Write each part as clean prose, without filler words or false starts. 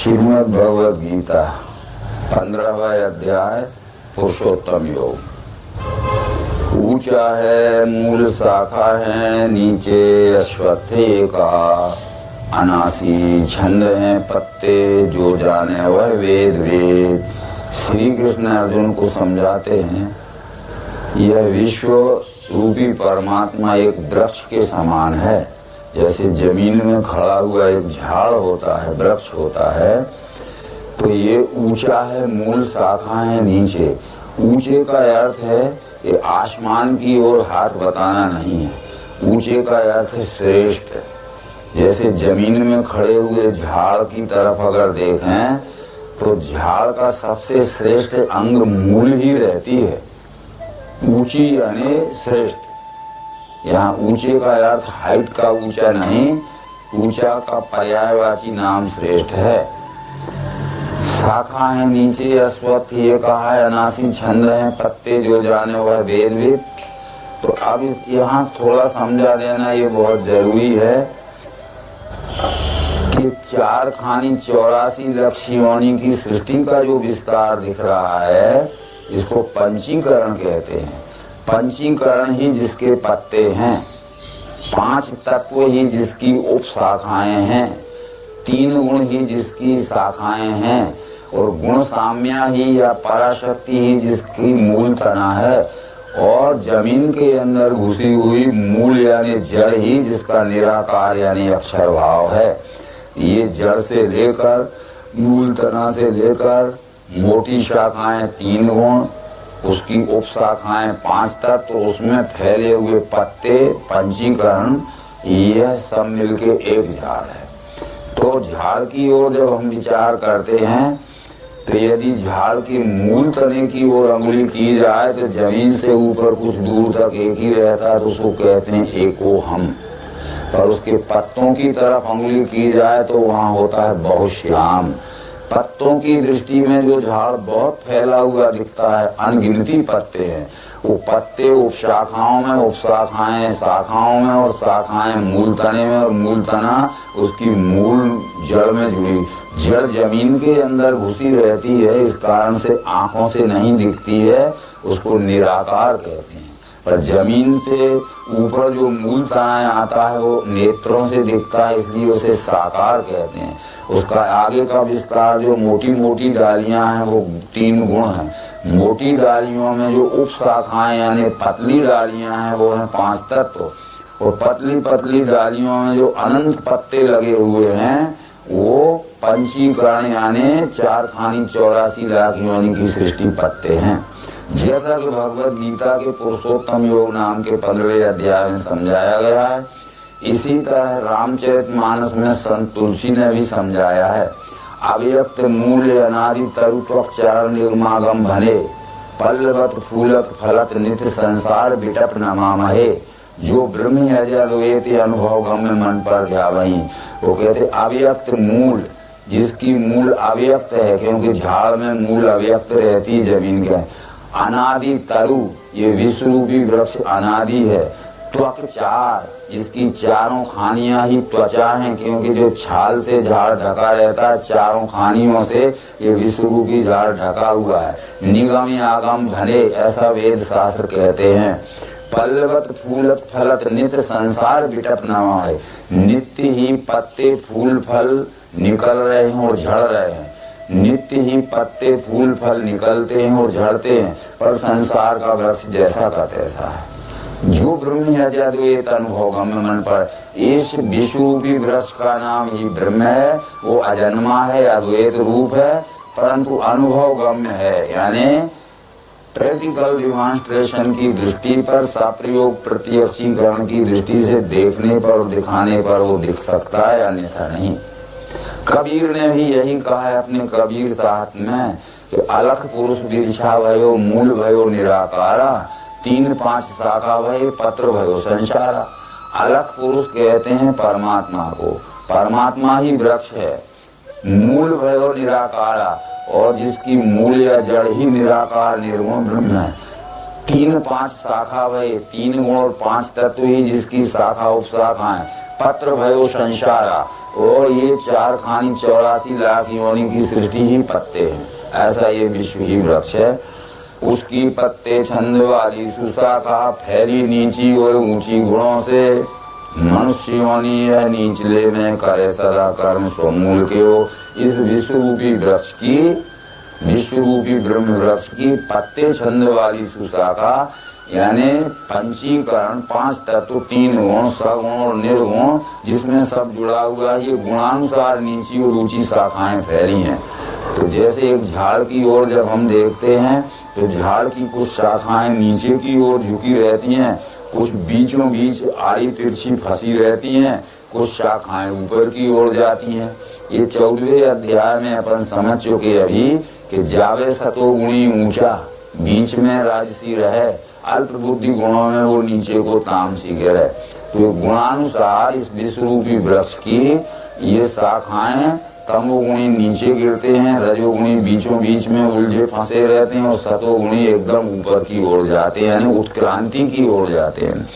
श्रीमद् भगवद गीता 15वां अध्याय पुरुषोत्तम योग। ऊंचा है मूल शाखा है, नीचे अश्वत्थे का अनासी छंद है पत्ते, जो जाने वह वेद वेद। श्री कृष्ण अर्जुन को समझाते हैं, यह विश्व रूपी परमात्मा एक वृक्ष के समान है। जैसे जमीन में खड़ा हुआ एक झाड़ होता है, वृक्ष होता है, तो ये ऊंचा है, मूल शाखा है नीचे। ऊंचे का अर्थ है ये आसमान की ओर हाथ बताना नहीं है, ऊंचे का अर्थ है श्रेष्ठ। जैसे जमीन में खड़े हुए झाड़ की तरफ अगर देखें तो झाड़ का सबसे श्रेष्ठ अंग मूल ही रहती है। ऊंची यानी श्रेष्ठ। यहाँ ऊंचे का अर्थ हाइट का ऊंचा नहीं, ऊंचा का पर्यायवाची नाम श्रेष्ठ है। शाखा है नीचे अश्वत्थ, ये कहा है अनासी छंद है पत्ते, जो जाने वह वेद वेद। तो अब यहाँ थोड़ा समझा देना ये बहुत जरूरी है कि 4 खानी 84 लक्ष्योनी की सृष्टि का जो विस्तार दिख रहा है, इसको पंचीकरण कहते हैं। पंचीकरण ही जिसके पत्ते हैं, 5 तत्व ही जिसकी उप शाखाएं हैं, 3 गुण ही जिसकी शाखाएं हैं, और गुण साम्या ही या पराशक्ति ही जिसकी मूल तना है, और जमीन के अंदर घुसी हुई मूल यानी जड़ ही जिसका निराकार यानी अक्षर भाव है। ये जड़ से लेकर मूल तना से लेकर मोटी शाखाएं 3 गुण, उसकी उप शाखाएं 5 तत्व, तो उसमें फैले हुए पत्ते पंचीकरण, यह सब मिलके एक झाड़ है। तो झाड़ की ओर जब हम विचार करते हैं तो यदि झाड़ की मूल तने की ओर अंगुली की जाए तो जमीन से ऊपर कुछ दूर तक एक ही रहता है, तो उसको कहते हैं एको हम। पर उसके पत्तों की तरफ अंगुली की जाए तो वहाँ होता है बहुश्याम। पत्तों की दृष्टि में जो झाड़ बहुत फैला हुआ दिखता है, अनगिनती पत्ते हैं, वो पत्ते उपशाखाओं में, उपशाखाएं शाखाओं में, और शाखाएं मूल तने में, और मूल तना उसकी मूल जड़ में जुड़ी। जड़ जमीन के अंदर घुसी रहती है, इस कारण से आंखों से नहीं दिखती है, उसको निराकार कहते हैं। पर जमीन से ऊपर जो मूल तना आता है वो नेत्रों से दिखता है, इसलिए उसे साकार कहते हैं। उसका आगे का विस्तार जो मोटी मोटी डालियां हैं वो 3 गुण हैं। मोटी डालियों में जो उप शाखाएं यानी पतली डालियां हैं वो हैं 5 तत्व, और पतली पतली डालियों में जो अनंत पत्ते लगे हुए हैं वो पंचीकरण यानी 4 खानी 84 लाख योनि की सृष्टि पत्ते हैं। जैसा कि भगवद गीता के पुरुषोत्तम योग नाम के 15वें अध्याय में समझाया गया है, इसी तरह रामचरितमानस में संत तुलसी ने भी समझाया है। अव्यक्त मूल अनादि तरु त्वक चरण निर्मागम भले, पल्लवत फूलत फलत नित्य संसार बिटप नमामहे, जो ब्रह्म अजद्वैत अनुभव गम्य मन पर क्या वही। वो कहते अव्यक्त मूल, जिसकी मूल अव्यक्त है, क्योंकि झाड़ में मूल अव्यक्त रहती है जमीन के। अनादि तरु, ये विश्व रूपी वृक्ष अनादि है। त्वक चार, जिसकी चारों खानियां ही त्वचा हैं, क्योंकि जो छाल से झाड़ ढका रहता है, चारों खानियों से ये विश्व रूपी झाड़ ढका हुआ है। निगम आगम भले, ऐसा वेद शास्त्र कहते हैं। पल्लवत फूलत फलत नित्य संसार बिटप नमा है, नित्य ही पत्ते फूल फल निकल रहे हैं और झड़ रहे हैं। नित्य ही पत्ते फूल फल निकलते हैं और झड़ते हैं, पर संसार का वृक्ष जैसा का तैसा है। जो ब्रह्म अजद्वैत अनुभव गम्य मन पर, इस विश्व रूपी वृक्ष का नाम ही ब्रह्म है। वो अजन्मा है, अद्वैत रूप है, परंतु अनुभव गम्य है, यानी प्रैक्टिकल डिमॉन्स्ट्रेशन की दृष्टि पर, साप्रयोग प्रत्यक्षीकरण की दृष्टि से देखने पर और दिखाने पर वो दिख सकता है, अन्यथा नहीं। कबीर ने भी यही कहा है अपने कबीर साहब में कि अलख पुरुष बिरछा भयो, मूल भयो निराकारा, 3-5 शाखा भय पत्र भयो संसारा। अलख पुरुष कहते हैं परमात्मा को, परमात्मा ही वृक्ष है। मूल भयो निराकारा, और जिसकी मूल या जड़ ही निराकार निर्गुण ब्रह्म है। 3-5 शाखा भय, 3 गुण और 5 तत्व ही जिसकी शाखा उपशाखा है। पत्र भयो संसारा, और ये 4 खानी 84 लाख योनि की सृष्टि ही पत्ते हैं। ऐसा ये विश्व ही वृक्ष है। उसकी पत्ते छंद वाली सुशाखा फैली नीची और ऊंची गुणों से। मनुष्य योनि है नीचले में करे सदा कर्म स्वमूल के हो। इस विश्व रूपी वृक्ष की, विश्व रूपी ब्रह्म वृक्ष की पत्ते छंद वाली सुशाखा यानी पंचीकरण 5 तत्व 3 गुण सगुण और निर्गुण जिसमें सब जुड़ा हुआ ये गुणानुसार नीची और ऊंची शाखाएं फैली हैं। तो जैसे एक झाड़ की ओर जब हम देखते हैं तो झाड़ की कुछ शाखाएं नीचे की ओर झुकी रहती हैं, कुछ बीचों बीच आड़ी तिरछी फंसी रहती हैं, कुछ शाखाएं ऊपर की ओर जाती हैं। ये 14वें अध्याय में अपन समझ चुके अभी कि जावे सतोगुणी ऊंचा बीच में राजसी रहे, अल्प बुद्धि गुणों में वो नीचे को तामसी गिरे। तो गुणानुसार इस विश्वरूपी वृक्ष की ये शाखाएं तमोगुणी नीचे गिरते हैं, रजोगुणी बीचों बीच में उलझे फंसे रहते हैं और सतोगुणी एकदम ऊपर की ओर जाते हैं यानी उत्क्रांति की ओर जाते हैं।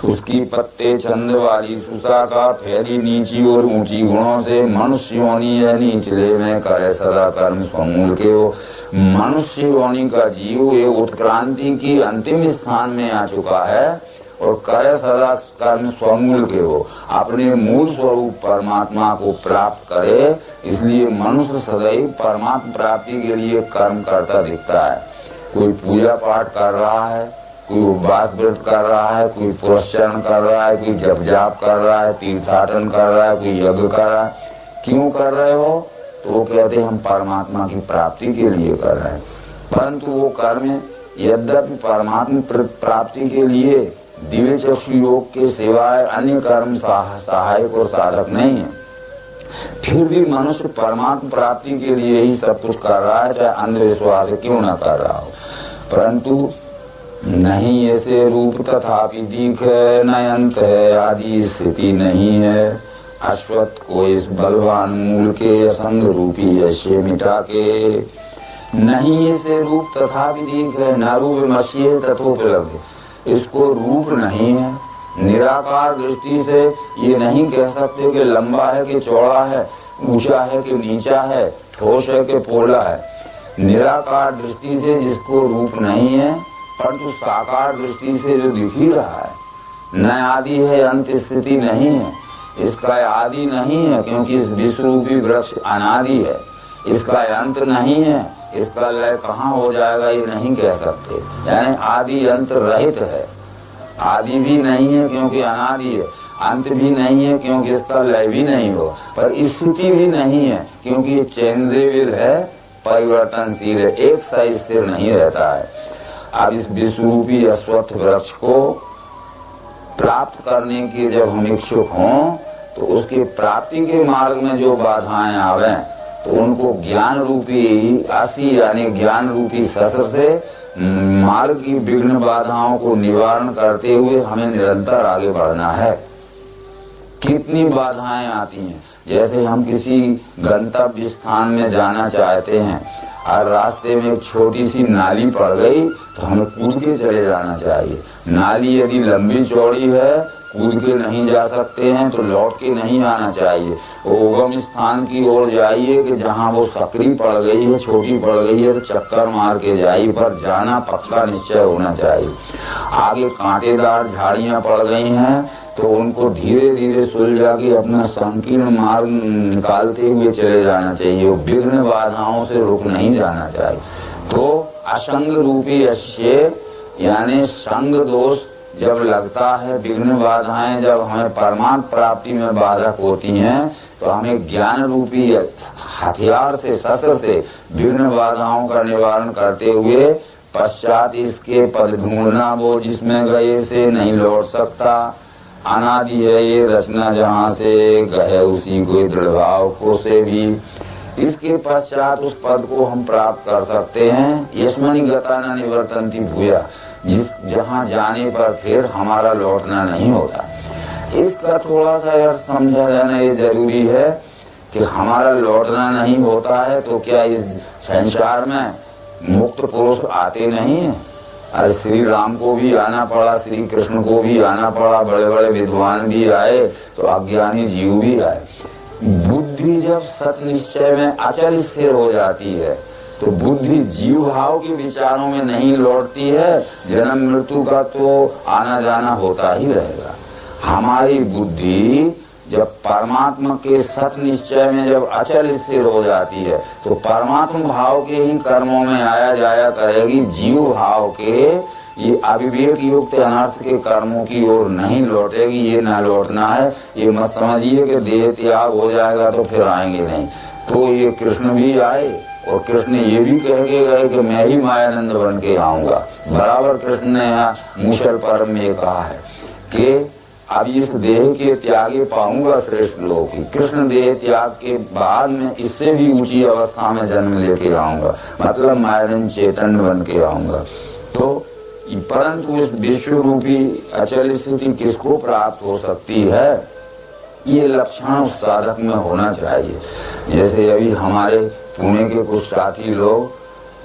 उसकी पत्ते छंद वाली सुशाखा फैली नीची और ऊंची गुणों से। मनुष्य योनि है नीचले में करे सदा कर्म स्वमूल के हो। मनुष्य योनि का जीव ये उत्क्रांति की अंतिम स्थान में आ चुका है और करे सदा कर्म स्वमूल के हो, अपने मूल स्वरूप परमात्मा को प्राप्त करे। इसलिए मनुष्य सदैव परमात्मा प्राप्ति के लिए कर्म करता दिखता है। कोई पूजा पाठ कर रहा है, कोई उपवास व्रत कर रहा है, कोई पुरस्चरण कर रहा है, कोई जप जाप कर रहा है, तीर्थाटन कर रहा है, कोई यज्ञ कर रहा है। क्यों कर रहे हो? तो वो कहते हम परमात्मा की प्राप्ति के लिए कर रहे हैं। परंतु वो कर्म यद्यपि परमात्मा प्राप्ति के लिए दिव्य चक्षु योग के सिवाय अन्य कर्म सहायक और साधक नहीं है, फिर भी मनुष्य परमात्मा प्राप्ति के लिए ही सब कुछ कर रहा है, चाहे अंधविश्वास क्यों न कर रहा हो। परंतु नहीं ऐसे रूप तथापि दीख है, न अंत है, आदि स्थिति नहीं है। अश्वत्थ को इस बलवान मूल के असंग रूपी यश्य मिटा के। नहीं ऐसे रूप तथापि दीख है, न रूप मशीय तथोपलब्ध। इसको रूप नहीं है, निराकार दृष्टि से ये नहीं कह सकते कि लंबा है कि चौड़ा है, ऊंचा है कि नीचा है, ठोस है कि पोला है। निराकार दृष्टि से जिसको रूप नहीं है, परंतु साकार दृष्टि से जो दिख ही रहा है, न आदि है अंत स्थिति नहीं है। इसका आदि नहीं है क्योंकि इस विश्व रूपी वृक्ष अनादि है। इसका अंत नहीं है, इसका लय कहाँ हो जाएगा ये नहीं कह सकते। यानी आदि अंत रहित है। आदि भी नहीं है क्योंकि अनादि है, अंत भी नहीं है क्योंकि इसका लय भी नहीं हो, पर स्थिति भी नहीं है क्योंकि ये चेंजेबल है, परिवर्तनशील है, एक सा स्थिर नहीं रहता है। अब इस विश्वरूपी अश्वत्थ वृक्ष को प्राप्त करने के जब हम इच्छुक हों तो उसके प्राप्ति के मार्ग में जो बाधाएं आवे तो उनको ज्ञान रूपी आसी यानी ज्ञान रूपी शस्त्र से मार्ग की विघ्न बाधाओं को निवारण करते हुए हमें निरंतर आगे बढ़ना है। कितनी बाधाएं आती हैं, जैसे हम किसी गंतव्य स्थान में जाना चाहते हैं और रास्ते में एक छोटी सी नाली पड़ गई तो हमें कूद के चले जाना चाहिए। नाली यदि लंबी चौड़ी है, कूद के नहीं जा सकते हैं तो लौट के नहीं आना चाहिए। उगम स्थान की ओर जाइए कि जहाँ वो सकरी पड़ गई है, छोटी पड़ गई है तो चक्कर मार के जाइए, पर जाना पक्का निश्चय होना चाहिए। आगे कांटेदार झाड़ियाँ पड़ गई हैं तो उनको धीरे धीरे सुलझा के अपना संकीर्ण मार्ग निकालते हुए चले जाना चाहिए। विघ्न बाधाओं से रुक नहीं जाना चाहिए। तो असंग रूपी अश्य यानी संग दोष जब लगता है, विघ्न बाधाएं जब हमें परमात्म प्राप्ति में बाधक होती हैं तो हमें ज्ञान रूपी हथियार से, शस्त्र से विघ्न बाधाओं का निवारण करते हुए पश्चात इसके पद ढूंढना वो जिसमें गए से नहीं लौट सकता। अनादि है ये रचना जहाँ से गए उसी को दृढ़ भाव को से भी। इसके पश्चात उस पद को हम प्राप्त कर सकते हैं। यशमणि गता न निवर्तन्ति भूया, जिस जहाँ जाने पर फिर हमारा लौटना नहीं होता। इसका थोड़ा सा यार समझा जाना ये जरूरी है कि हमारा लौटना नहीं होता है तो क्या इस संसार में मुक्त पुरुष आते नहीं है? अरे श्री राम को भी आना पड़ा, श्री कृष्ण को भी आना पड़ा, बड़े बड़े विद्वान भी आए तो अज्ञानी जीव भी आए। बुद्धि जब सत निश्चय में अचल स्थिर हो जाती है तो बुद्धि जीव भाव के विचारों में नहीं लौटती है। जन्म मृत्यु का तो आना जाना होता ही रहेगा। हमारी बुद्धि जब परमात्मा के सत निश्चय में जब अचल स्थिर हो जाती है तो परमात्मा भाव के ही कर्मों में आया जाया करेगी। जीव भाव के ये अविवेक युक्त अनर्थ के कर्मों की ओर नहीं लौटेगी। ये ना लौटना है। ये मत समझिए कि देह त्याग हो जाएगा तो फिर आएंगे नहीं। तो ये कृष्ण भी आए और कृष्ण ये भी कह के गए कि मैं ही मायानंद बन के आऊंगा। बराबर कृष्ण ने यहाँ मूषल पर्व में कहा है कि अब इस देह के त्यागे पाऊंगा श्रेष्ठ लोक की। कृष्ण देह त्याग के बाद में इससे भी ऊंची अवस्था में जन्म लेके आऊंगा, मतलब मायानंद चेतन बन के आऊंगा। तो परंतु इस विश्व रूपी अचल स्थिति किसको प्राप्त हो सकती है? ये लक्षण उस साधक में होना चाहिए। जैसे अभी हमारे पुणे के कुछ साथी लोग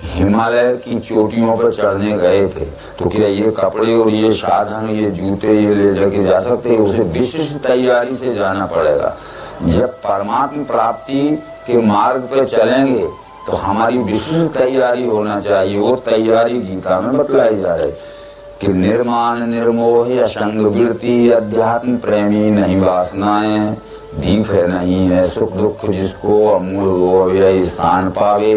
हिमालय की चोटियों पर चढ़ने गए थे, तो क्या ये कपड़े और ये साधन, ये जूते ये ले जाके जा सकते हैं? उसे विशिष्ट तैयारी से जाना पड़ेगा। जब परमात्मा प्राप्ति के मार्ग पर चलेंगे तो हमारी विशिष्ट तैयारी होना चाहिए। वो तैयारी गीता में बतलाई जा रही कि निर्माण निर्मोह असंग वृत्ति अध्यात्म प्रेमी नहीं वासनाएं दीप है नहीं है सुख दुख जिसको अमूल वो अव्यय स्थान पावे।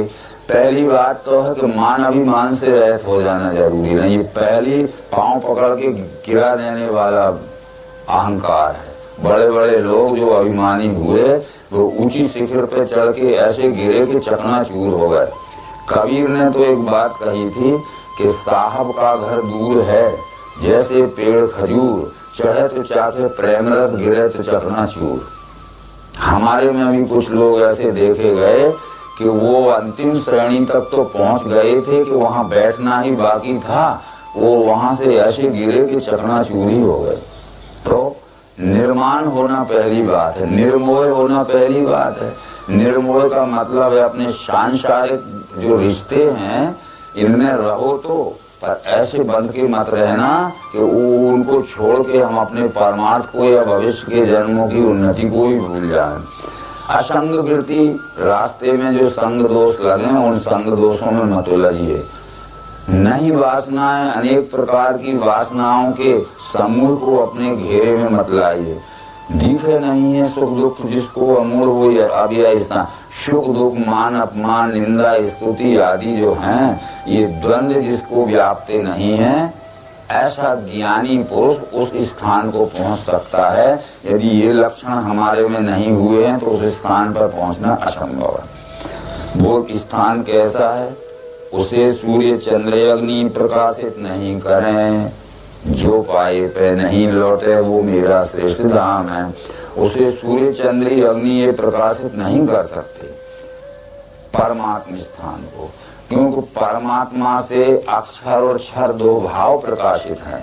पहली बात तो है कि मान अभिमान से रहित हो जाना जरूरी नहीं। ये पहली पांव पकड़ के गिरा देने वाला अहंकार है। बड़े बड़े लोग जो अभिमानी हुए वो ऊंची शिखर पे चढ़ के ऐसे गिरे कि चकनाचूर हो गए। कबीर ने तो एक बात कही थी कि साहब का घर दूर है जैसे पेड़ खजूर, चढ़े तो चाहे प्रेम रस गिरे तो चकनाचूर। हमारे में भी कुछ लोग ऐसे देखे गए कि वो अंतिम श्रेणी तक तो पहुंच गए थे कि वहां बैठना ही बाकी था। वो वहां से ऐसे गिरे कि चकनाचूर ही हो गए। तो निर्माण होना पहली बात है, निर्मोह होना पहली बात है। निर्मोह का मतलब है अपने सांसारिक जो रिश्ते हैं इनमें रहो तो, पर ऐसे बंध के मत रहना कि उनको छोड़ के हम अपने परमार्थ को या भविष्य के जन्मों की उन्नति को ही भूल जाएं। असंग वृत्ति, रास्ते में जो संग दोष लगे उन संग दोषों में मत उलझिए। नहीं वासनाएं, अनेक प्रकार की वासनाओं के समूह को अपने घेरे में मत लाइए। दिखे नहीं है सुख दुख जिसको अमूल वो अव्यय स्थान। सुख दुख मान अपमान निंदा स्तुति आदि जो हैं ये द्वंद्व जिसको व्याप्ते नहीं है, ऐसा ज्ञानी पुरुष उस स्थान को पहुंच सकता है। यदि ये लक्षण हमारे में नहीं हुए हैं तो उस स्थान पर पहुंचना असंभव है। वो स्थान कैसा है? उसे सूर्य चंद्र अग्नि प्रकाशित नहीं करें, जो पाए पे नहीं लौटे वो मेरा श्रेष्ठ धाम है। उसे सूर्य चंद्र अग्नि ये प्रकाशित नहीं कर सकते परमात्मा स्थान को, क्योंकि परमात्मा से अक्षर और क्षर दो भाव प्रकाशित हैं।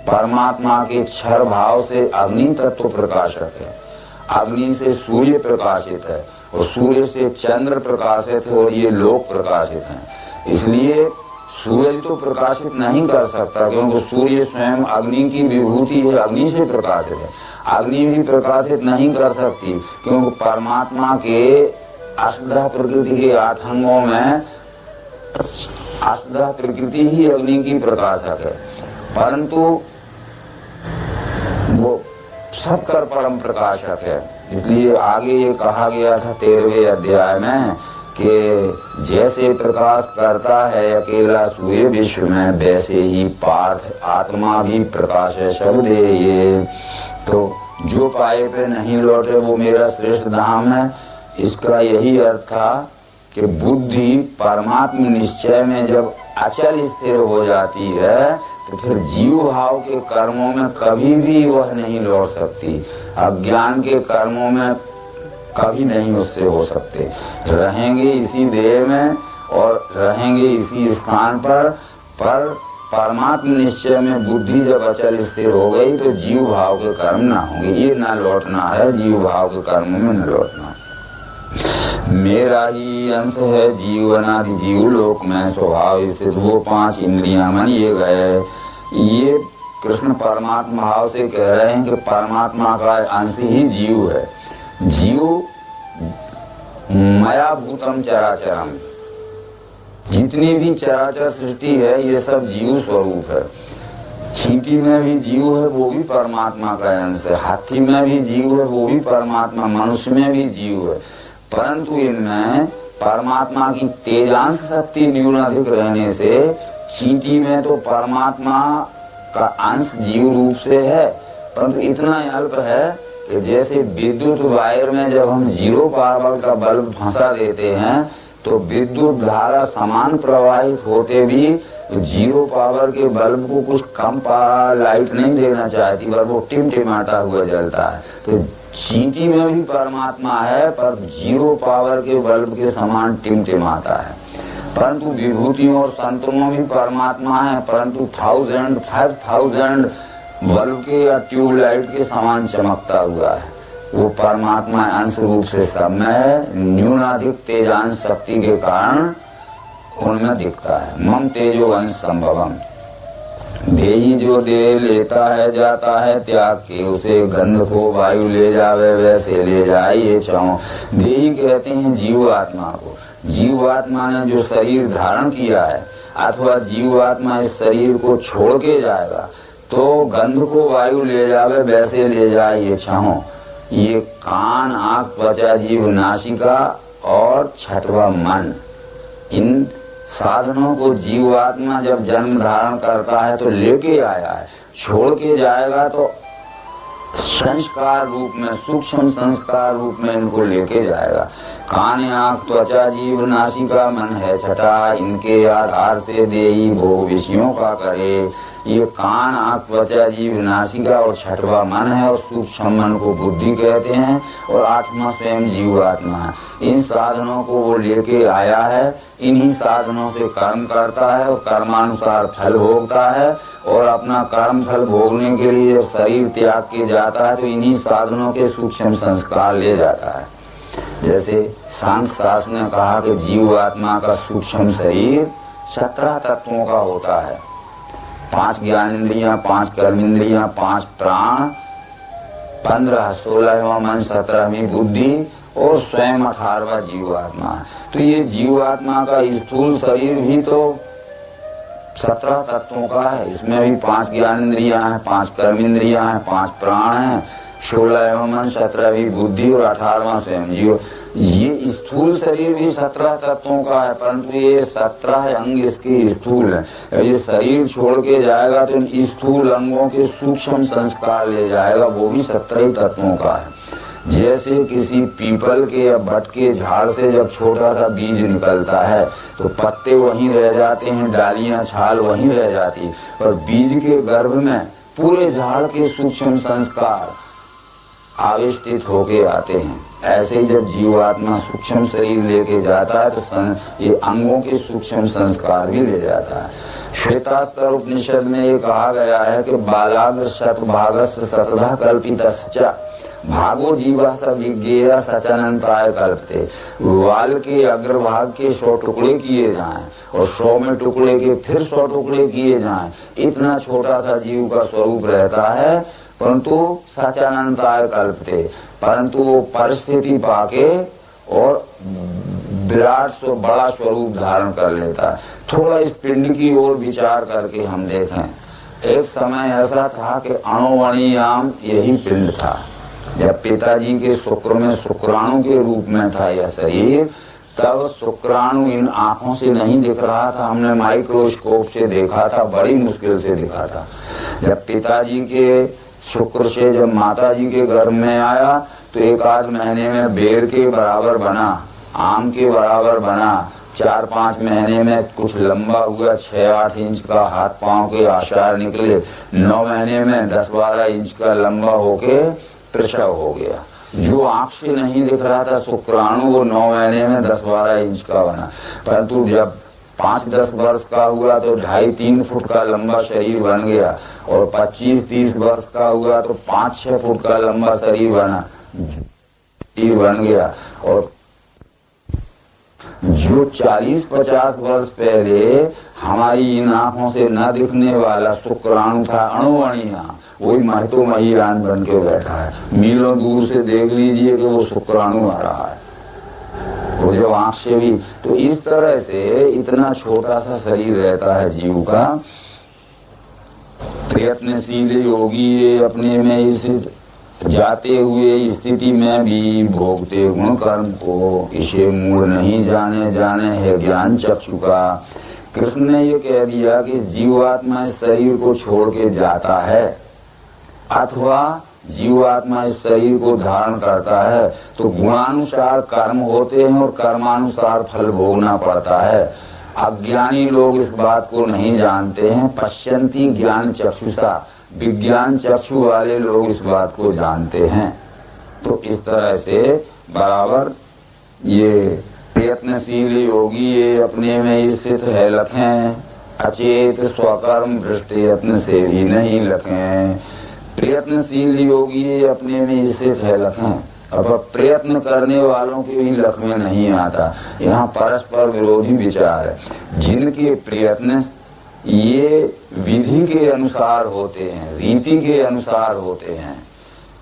परमात्मा के क्षर भाव से अग्नि तत्व प्रकाशक है, अग्नि से सूर्य प्रकाशित है और सूर्य से चंद्र प्रकाशित है और ये लोक प्रकाशित हैं। इसलिए सूर्य तो प्रकाशित नहीं कर सकता क्योंकि सूर्य स्वयं अग्नि की विभूति है, अग्नि से प्रकाशित है। अग्नि भी प्रकाशित नहीं कर सकती क्योंकि परमात्मा के अष्टधा प्रकृति के 8 अंगों में अष्टधा प्रकृति ही अग्नि की प्रकाशक है, परंतु वो सबकर परम प्रकाशक है। इसलिए आगे ये कहा गया था 13वें अध्याय में कि जैसे प्रकाश करता है अकेला सूर्य विश्व में, वैसे ही पार्थ आत्मा भी प्रकाश है शब्द ये। तो जो पाए पे नहीं लौटे वो मेरा श्रेष्ठ धाम है। इसका यही अर्थ था कि बुद्धि परमात्मा निश्चय में जब अचल स्थिर हो जाती है तो फिर जीव भाव के कर्मों में कभी भी वह नहीं लौट सकती। अज्ञान के कर्मों में कभी नहीं उससे हो सकते। रहेंगे इसी देह में और रहेंगे इसी स्थान पर परमात्मा निश्चय में बुद्धि जब अचल स्थिर हो गई तो जीव भाव के कर्म ना होंगे। ये ना लौटना है, जीव भाव के कर्म में न लौटना। मेरा ही अंश है जीवनादि जीव लोक में स्वभाव स्थित वो 5 इंद्रियां मानिए गए। ये कृष्ण परमात्मा भाव से कह रहे हैं कि परमात्मा का अंश ही जीव है। जीव मया भूतम चराचरम, जितनी भी चराचर सृष्टि है ये सब जीव स्वरूप है। चींटी में भी जीव है, वो भी परमात्मा का अंश है। हाथी में भी जीव है, वो भी परमात्मा, मनुष्य में भी जीव है। परंतु इनमें परमात्मा की तेजांश शक्ति न्यूनाधिक रहने से चींटी में तो परमात्मा का अंश जीव रूप से है, परंतु इतना अल्प है कि जैसे विद्युत वायर में जब हम 0 पावर का बल्ब फंसा देते हैं तो विद्युत धारा समान प्रवाहित होते भी 0 पावर के बल्ब को कुछ कम लाइट नहीं देना चाहती, पर वो टिमटिमाता हुआ जलता है। तो चींटी में भी परमात्मा है, पर 0 पावर के बल्ब के समान टिमटिमाता है। परंतु विभूतियों और संतों में भी परमात्मा है, परंतु 1000, 5000 बल्ब के या ट्यूबलाइट के समान चमकता हुआ है। वो परमात्मा अंश रूप से सब में है, न्यूनाधिक तेजांश शक्ति के कारण उनमें दिखता है। मम तेजो अंश संभवम, देही जो दे लेता है जाता है त्याग के, उसे गंध को वायु ले जावे वैसे ले जाए ये छाओ। देही कहते हैं जीवात्मा को। जीवात्मा ने जो शरीर धारण किया है अथवा जीवात्मा इस शरीर को छोड़ के जाएगा तो गंध को वायु ले जावे वैसे ले जाए ये छाओ। ये कान, आंख, त्वचा, जीभ, नासिका और 6वां मन, इन साधनों को जीवात्मा जब जन्म धारण करता है तो लेके आया है, छोड़ के जाएगा तो संस्कार रूप में, सूक्ष्म संस्कार रूप में इनको लेके जाएगा। कान, आंख, त्वचा, जीभ, नासिका, मन है 6, इनके आधार से देही भोग विषयों का करे। ये कान, आंख, त्वचा, जीभ, नासिका और 6वां मन है, और सूक्ष्म मन को बुद्धि कहते हैं, और 8वां स्वयं जीवात्मा है। इन साधनों को वो लेके आया है, इन्हीं साधनों से कर्म करता है और कर्मानुसार फल भोगता है, और अपना कर्म फल भोगने के लिए जब शरीर त्याग के जाता है तो इन्हीं साधनों के सूक्ष्म संस्कार ले जाता है। जैसे सांख्य शास्त्र ने कहा कि जीवात्मा का सूक्ष्म शरीर 17 तत्वों का होता है। 5 ज्ञानेंद्रियां, 5 कर्मेंद्रियां, 5 प्राण, 15 16वां मन, 17वीं बुद्धि और स्वयं 18वां जीवात्मा है। तो ये जीवात्मा का स्थूल शरीर भी तो 17 तत्वों का है। इसमें भी 5 ज्ञानेंद्रियां हैं, 5 कर्मेंद्रियां हैं, 5 प्राण हैं, 16वां मन, 17वीं बुद्धि और 18वां स्वयं जीव। ये स्थूल शरीर भी 17 तत्वों का है, परंतु ये 17 अंग इसके स्थूल है। ये शरीर छोड़ के जाएगा तो इन स्थूल अंगों के सूक्ष्म संस्कार ले जाएगा, वो भी 17 तत्वों का है। जैसे किसी पीपल के या बट के झाड़ से जब छोटा सा बीज निकलता है तो पत्ते वहीं रह जाते हैं, डालियां, छाल वहीं रह जाती, पर बीज के गर्भ में पूरे झाड़ के सूक्ष्म संस्कार आविष्टित होके आते हैं। ऐसे ही जब जीवात्मा सूक्ष्म शरीर लेके जाता है तो ये अंगों के सूक्ष्म संस्कार भी ले जाता है। श्वेतास्तर उपनिषद में ये कहा गया है कि बालाग्र शतभागस्य शतधा कल्पितश्च भागो जीवा स विज्ञेय सचानंताय कल्पते। वाल के अग्रभाग के 100 टुकड़े किए जाएं और 100 में टुकड़े के फिर 100 टुकड़े किए जाएं, इतना छोटा सा जीव का स्वरूप रहता है, परंतु सचानंताय कल्पते, परंतु वो परिस्थिति पाके और विराट से बड़ा स्वरूप धारण कर लेता है। थोड़ा इस पिंड की ओर विचार करके हम देखें। एक समय ऐसा था कि अणुवणियाम यही पिंड था। जब पिताजी के शुक्र में शुक्राणु के रूप में था यह शरीर, तब शुक्राणु इन आंखों से नहीं दिख रहा था, हमने माइक्रोस्कोप से देखा था, बड़ी मुश्किल से दिखा था। जब पिताजी के शुक्र से जब माताजी के गर्भ में आया तो 1 महीने में बेर के बराबर बना, आम के बराबर बना, 4-5 महीने में कुछ लंबा हुआ, 6-8 इंच का हाथ पांव के आशार निकले, 9 महीने में 10-12 इंच का लंबा होके प्रसव हो गया। जो आंख से नहीं दिख रहा था शुक्राणु, वो 9 महीने में 10-12 इंच का बना, परंतु जब 5-10 वर्ष का हुआ तो 2.5-3 फुट का लंबा शरीर बन गया, और 25-30 वर्ष का हुआ तो 5-6 फुट का लंबा शरीर बन गया। और जो 40-50 वर्ष पहले हमारी इन आंखों से न दिखने वाला शुक्राणु था, अणुवणिया, वही महतो महियान बन के बैठा है। मीलों दूर से देख लीजिए कि वो शुक्राणु आ रहा है। तो जब आंख से भी, तो इस तरह से इतना छोटा सा शरीर रहता है जीव का। प्रयत्नशील योगी ये अपने में इस जाते हुए स्थिति में भी भोगते गुण कर्म को, इसे मूल नहीं जाने जाने है ज्ञान चक्षु का। कृष्ण ने ये कह दिया कि जीवात्मा इस शरीर को छोड़ के जाता है अथवा जीवात्मा इस शरीर को धारण करता है, तो गुणानुसार कर्म होते हैं और कर्मानुसार फल भोगना पड़ता है। अज्ञानी लोग इस बात को नहीं जानते हैं। पश्यन्ति ज्ञान चक्षुषा, विज्ञान चक्षु वाले लोग इस बात को जानते हैं। तो इस तरह से बराबर ये प्रयत्नशील योगी ये अपने में स्थित है लखें, अचेत स्वकर्म भ्रष्ट यत्न से भी नहीं लखें। प्रयत्नशील योगी ये अपने में स्थित है लखें, अब प्रयत्न करने वालों के भी लख में नहीं आता। यहाँ परस्पर विरोधी विचार है। जिनके प्रयत्न ये विधि के अनुसार होते हैं, रीति के अनुसार होते हैं,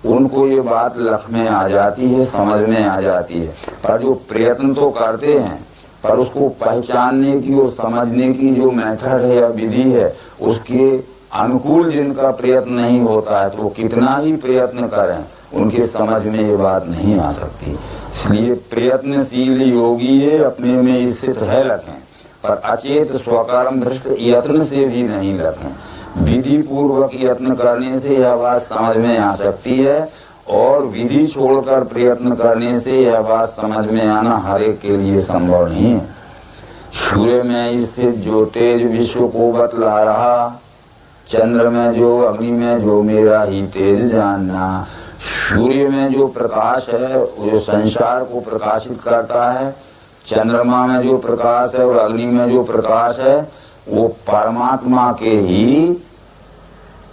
उनको ये बात लख में आ जाती है, समझ में आ जाती है। पर जो प्रयत्न तो करते हैं पर उसको पहचानने की और समझने की जो मेथड है या विधि है, उसके अनुकूल जिनका प्रयत्न नहीं होता है, तो कितना ही प्रयत्न करें उनके समझ में ये बात नहीं आ सकती। इसलिए प्रयत्नशील योगी ये अपने में स्थित है लखें, पर अचेत स्वकर्म भ्रष्ट यत्न से भी नहीं लखें। विधि पूर्वक यत्न करने से यह बात समझ में आ सकती है, और विधि छोड़कर प्रयत्न करने से यह बात समझ में आना हर एक के लिए संभव नहीं है। सूर्य में स्थित जो तेज विश्व को बतला रहा, चंद्र में जो, अग्नि में जो, मेरा ही तेज जानना। सूर्य में जो प्रकाश है वो संसार को प्रकाशित करता है, चंद्रमा में जो प्रकाश है और अग्नि में जो प्रकाश है वो परमात्मा के ही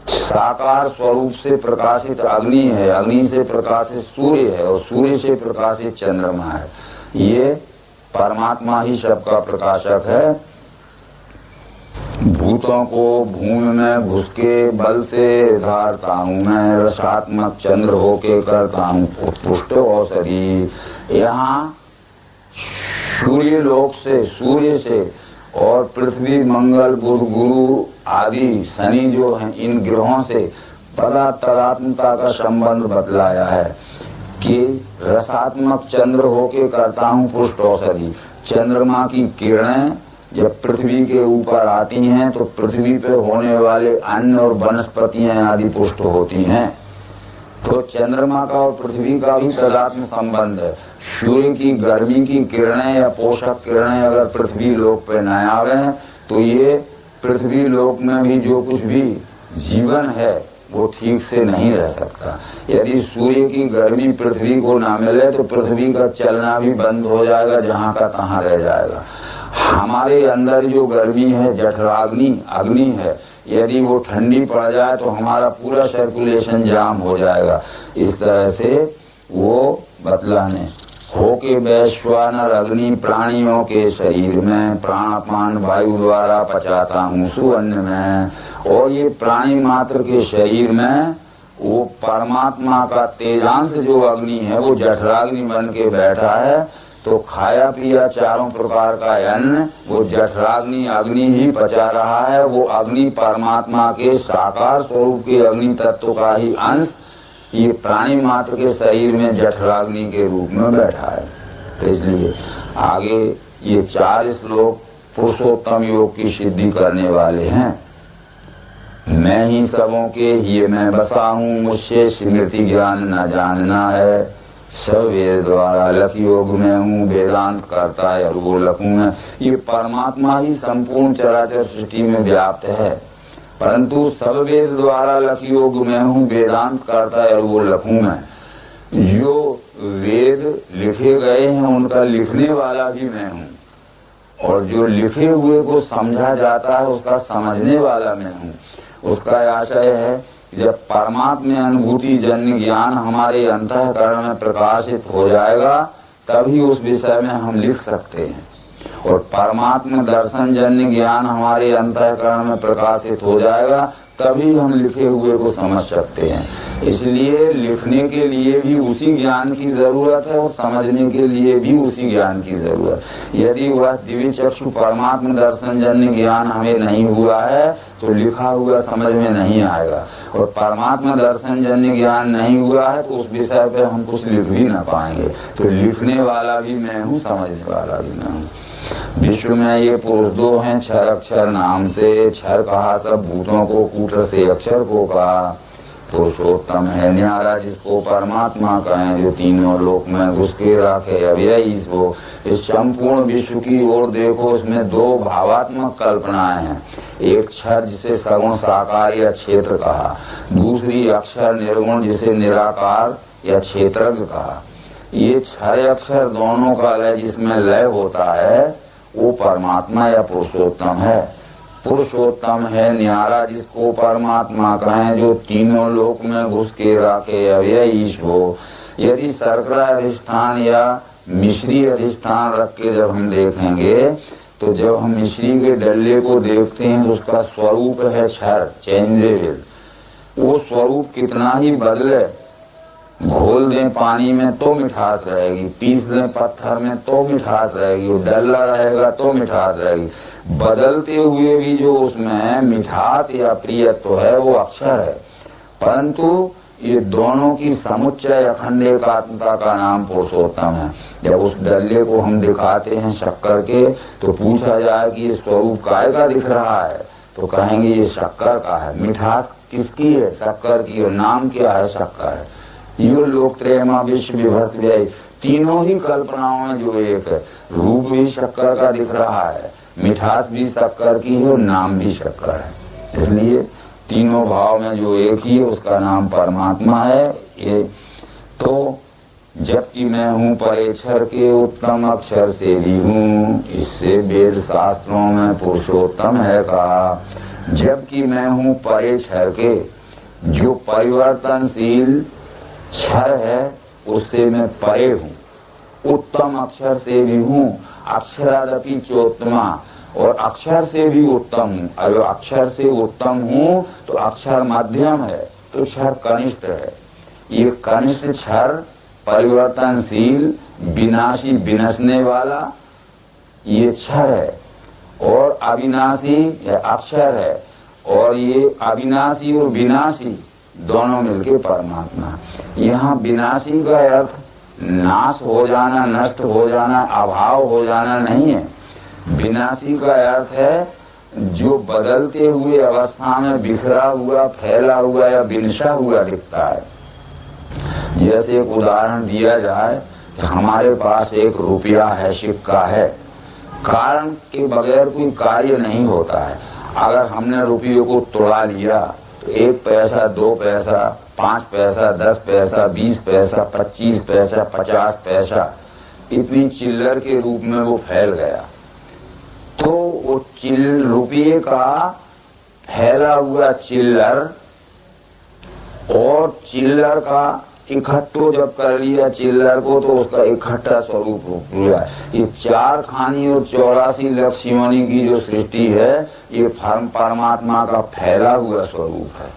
साकार स्वरूप से प्रकाशित अग्नि है, अग्नि से प्रकाशित सूर्य है और सूर्य से प्रकाशित चंद्रमा है। ये परमात्मा ही सबका प्रकाशक है। भूतों को भूमि में घुस के बल से धारता हूँ मैं, रसात्मक चंद्र होके करता हूँ पुष्ट औषधि। यहाँ सूर्य लोक से, सूर्य से और पृथ्वी, मंगल, बुध, गुरु आदि शनि जो हैं, इन ग्रहों से पदार्थात्मकता का संबंध बतलाया है कि रसात्मक चंद्र होके करता हूँ पुष्ट औषधि। चंद्रमा की किरणें जब पृथ्वी के ऊपर आती हैं तो पृथ्वी पे होने वाले अन्न और वनस्पतियां आदि पुष्ट होती हैं। तो चंद्रमा का और पृथ्वी का भी तदात्म संबंध है। सूर्य की गर्मी की किरणें या पोषक किरणें अगर पृथ्वी लोक पे न आवे तो ये पृथ्वी लोक में भी जो कुछ भी जीवन है वो ठीक से नहीं रह सकता। यदि सूर्य की गर्मी पृथ्वी को ना मिले तो पृथ्वी का चलना भी बंद हो जाएगा, जहाँ का तहाँ रह जाएगा। हमारे अंदर जो गर्मी है, जठराग्नि अग्नि है, यदि वो ठंडी पड़ जाए तो हमारा पूरा सर्कुलेशन जाम हो जाएगा। इस तरह से वो बतलाने होके वैश्वानर अग्नि प्राणियों के शरीर में प्राणपान वायु द्वारा पचाता हूँ सुअन्न में। और ये प्राणी मात्र के शरीर में वो परमात्मा का तेजांश जो अग्नि है वो जठराग्नि बन के बैठा है। तो खाया पिया चारों प्रकार का अन्न वो जठराग्नि अग्नि ही पचा रहा है। वो अग्नि परमात्मा के साकार स्वरूप के अग्नि तत्व का ही अंश ये प्राणी मात्र के शरीर में जठराग्नि के रूप में बैठा है। तो इसलिए आगे ये 4 श्लोक पुरुषोत्तम योग की सिद्धि करने वाले हैं। मैं ही सबों के ही मैं बसा हूँ, मुझसे स्मृति ज्ञान न जानना है। सब वेद द्वारा लख योग में हूँ, वेदांत करता है और वो लखू में। ये परमात्मा ही संपूर्ण चराचर सृष्टि में व्याप्त है, परंतु सब वेद द्वारा लख योग में हूँ, वेदांत करता है और वो लखू में। जो वेद लिखे गए हैं उनका लिखने वाला भी मैं हूँ, और जो लिखे हुए को समझा जाता है उसका समझने वाला मैं हूँ। उसका आशय है जब परमात्मा अनुभूति जन्य ज्ञान हमारे अंतःकरण में प्रकाशित हो जाएगा तभी उस विषय में हम लिख सकते हैं। और परमात्मा दर्शन जन्य ज्ञान हमारे अंतःकरण में प्रकाशित हो जाएगा तभी हम लिखे हुए को समझ सकते हैं। इसलिए लिखने के लिए भी उसी ज्ञान की जरूरत है और समझने के लिए भी उसी ज्ञान की जरूरत है। यदि वह दिव्य चक्षु परमात्मा दर्शन जन्य ज्ञान हमें नहीं हुआ है तो लिखा हुआ समझ में नहीं आएगा, और परमात्मा दर्शन जन्य ज्ञान नहीं हुआ है तो उस विषय पे हम कुछ लिख भी ना पाएंगे। तो लिखने वाला भी मैं हूँ, समझने वाला भी मैं हूँ। विश्व में ये पुरुष दो हैं, क्षर अक्षर नाम से। क्षर कहा सब भूतों को, कूट से अक्षर को कहा। पुरुषोत्तम है न्यारा जिसको परमात्मा कहें, जो तीनों लोक में घुस के रखे अव्ययी वो। इस संपूर्ण विश्व की ओर देखो, इसमें दो भावात्मक कल्पनाएं हैं। एक क्षर जिसे सगुण साकार या क्षेत्र कहा, दूसरी अक्षर निर्गुण जिसे निराकार या क्षेत्रज्ञ कहा। ये क्षर अक्षर दोनों का लय जिसमें लय होता है वो परमात्मा या पुरुषोत्तम है। पुरुषोत्तम है न्यारा जिसको परमात्मा कहें, जो तीनों लोक में घुस के राखे अव्ययी हो। यदि शर्करा अधिष्ठान या मिश्री अधिष्ठान रख के जब हम देखेंगे तो जब हम मिश्री के डल्ले को देखते हैं तो उसका स्वरूप है क्षर, चेंजेबल। वो स्वरूप कितना ही बदले, घोल दें पानी में तो मिठास रहेगी, पीस दें पत्थर में तो मिठास रहेगी, डल्ला रहेगा तो मिठास रहेगी। बदलते हुए भी जो उसमें मिठास या प्रियत्व है वो अक्षर है। परंतु ये दोनों की समुच्चय अखंड एकात्मता का नाम पुरुषोत्तम है। जब उस डल्ले को हम दिखाते हैं शक्कर के तो पूछा जाए कि ये स्वरूप काय का दिख रहा है, तो कहेंगे ये शक्कर का है। मिठास किसकी है? शक्कर की। और नाम क्या है? शक्कर है। यो लोक त्रयमा विश्व विभक्त व्यय, तीनों ही कल्पनाओं में जो एक है, रूप भी शक्कर का दिख रहा है, मिठास भी शक्कर की है और नाम भी शक्कर है। इसलिए तीनों भाव में जो एक ही है उसका नाम परमात्मा है। ये तो जबकि मैं हूँ परेक्षर के, उत्तम अक्षर से भी हूँ, इससे वेद शास्त्रों में पुरुषोत्तम है कहा। जबकि मैं हूँ परेक्षर के, जो परिवर्तनशील क्षर है उससे मैं परे हूँ। उत्तम अक्षर से भी हूँ, अक्षरादपि चोत्तमा, और अक्षर से भी उत्तम हूँ। अगर अक्षर से उत्तम हूँ तो अक्षर मध्यम है तो क्षर कनिष्ठ है। ये कनिष्ठ क्षर परिवर्तनशील, विनाशी, विनशने वाला ये क्षर है, और अविनाशी यह अक्षर है, और ये अविनाशी और विनाशी दोनों मिलके परमात्मा। यहाँ विनाशी का अर्थ नाश हो जाना, नष्ट हो जाना, अभाव हो जाना नहीं है। विनाशी का अर्थ है जो बदलते हुए अवस्था में बिखरा हुआ, फैला हुआ या विनशा हुआ दिखता है। जैसे एक उदाहरण दिया जाए कि हमारे पास एक रुपया है, सिक्का है, कारण के बगैर कोई कार्य नहीं होता है। अगर हमने रुपये को तोड़ा लिया तो 1 पैसा, 2 पैसा, 5 पैसा, 10 पैसा, 20 पैसा, 25 पैसा, 50 पैसा, इतनी चिल्लर के रूप में वो फैल गया। तो वो रुपये का फैला हुआ चिल्लर और चिल्लर का इकट्ठो जब कर लिया चिल्लर को तो उसका इकट्ठा स्वरूप हुआ। ये 4 खानी और 84 लक्ष योनि की जो सृष्टि है ये परमात्मा का फैला हुआ स्वरूप है।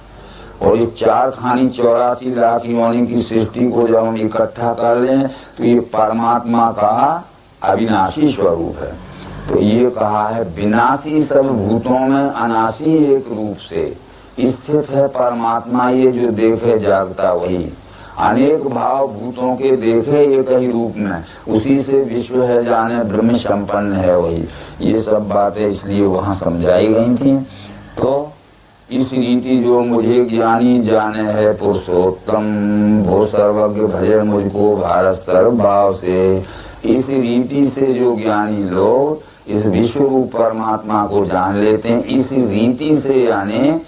और ये 4 खानी 84 लाख योनि की सृष्टि को जब हम इकट्ठा कर लें तो ये परमात्मा का अविनाशी स्वरूप है। तो ये कहा है विनाशी सब भूतों में अनाशी एक रूप से स्थित है परमात्मा। ये जो देखे जागता वही, अनेक भाव भूतों के देखे एक ही रूप में, उसी से विश्व है जाने ब्रह्म संपन्न है वही। ये सब बातें इसलिए वहाँ समझाई गई थी। तो इस रीति जो मुझे ज्ञानी जाने है पुरुषोत्तम, वो सर्वज्ञ भजे मुझको भारत सर्वभाव से। इस रीति से जो ज्ञानी लोग इस विश्व रूप परमात्मा को जान लेते हैं, इस रीति से यानी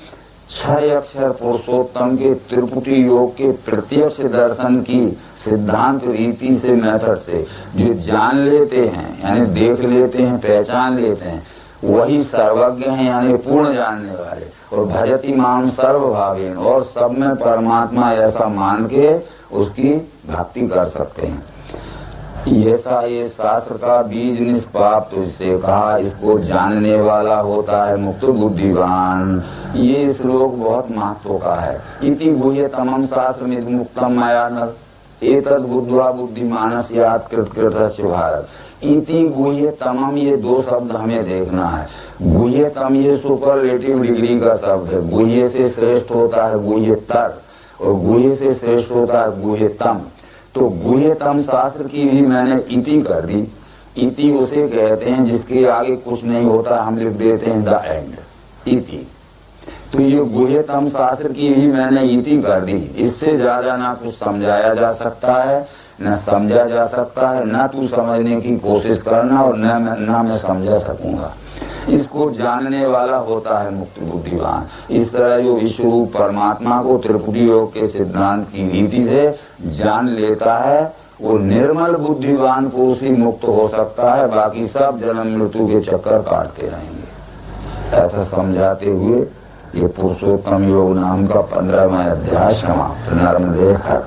6 अक्षर पुरुषोत्तम के त्रिपुटी योग के प्रत्यक्ष दर्शन की सिद्धांत रीति से, मेथड से जो जान लेते हैं यानी देख लेते हैं, पहचान लेते हैं, वही सर्वज्ञ हैं यानी पूर्ण जानने वाले। और भजति माम सर्वभावेन, और सब में परमात्मा ऐसा मान के उसकी भक्ति कर सकते हैं। ऐसा ये शास्त्र का बीज निष्पाप, तो इससे कहा इसको जानने वाला होता है मुक्त बुद्धिवान। ये श्लोक बहुत महत्व का है। इति गुह्यतमं शास्त्रमिद मुक्तम मया नर एतद् बुद्ध्वा बुद्धिमानस्यात् कृतकृतस्य भारत। इति गुह्यतमम, ये दो शब्द हमें देखना है। गुह्यतम ये सुपरलेटिव डिग्री का शब्द है। गुह्य से श्रेष्ठ होता है गुह्यतर, और गुह्य से श्रेष्ठ होता है गुह्यतम। तो गुह्यतम शास्त्र की भी मैंने इति कर दी। इति उसे कहते हैं जिसके आगे कुछ नहीं होता, हम लिख देते हैं द एंड, इति। तो ये गुह्यतम शास्त्र की भी मैंने इति कर दी। इससे ज्यादा ना कुछ समझाया जा सकता है, न समझा जा सकता है, न तू समझने की कोशिश करना, और न मैं समझा सकूंगा। इसको जानने वाला होता है मुक्त बुद्धिवान। इस तरह जो विश्वरूप परमात्मा को त्रिपुटी योग के सिद्धांत की रीति से जान लेता है, वो निर्मल बुद्धिवान पुरुष ही मुक्त हो सकता है। बाकी सब जन्म मृत्यु के चक्कर काटते रहेंगे। ऐसा समझाते हुए ये पुरुषोत्तम योग नाम का 15वां अध्याय समाप्त। नर्मदे हर।